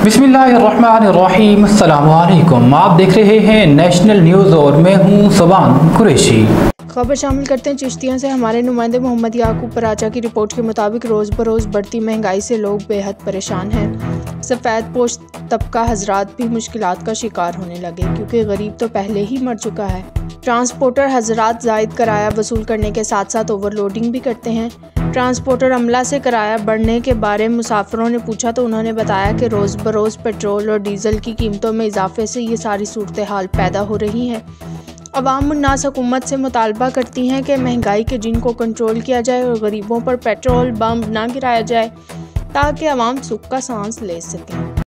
बिस्मिल्लाहिर्रहमानिर्रहीम, अस्सलामु अलैकुम। आप देख रहे हैं नेशनल न्यूज़ और मैं हूं सुबान कुरैशी। खबर शामिल करते हैं चिश्तिया से। हमारे नुमाइंदे मोहम्मद याकूब पराचा की रिपोर्ट के मुताबिक रोज़ बरोज़ बढ़ती महंगाई से लोग बेहद परेशान हैं। सफ़ेद पोश तबका हजरात भी मुश्किलात का शिकार होने लगे क्योंकि गरीब तो पहले ही मर चुका है। ट्रांसपोर्टर हजरात ज़ायद किराया वसूल करने के साथ साथ ओवरलोडिंग भी करते हैं। ट्रांसपोर्टर अमला से किराया बढ़ने के बारे में मुसाफिरों ने पूछा तो उन्होंने बताया कि रोज़ बरोज़ पेट्रोल और डीज़ल की कीमतों में इजाफे से ये सारी सूरत हाल पैदा हो रही है। अवाम उन्नास हुकूमत से मुतालबा करती हैं कि महंगाई के जिन को कंट्रोल किया जाए और गरीबों पर पेट्रोल बम ना गिराया जाए ताकि अवाम सुख का सांस ले सकें।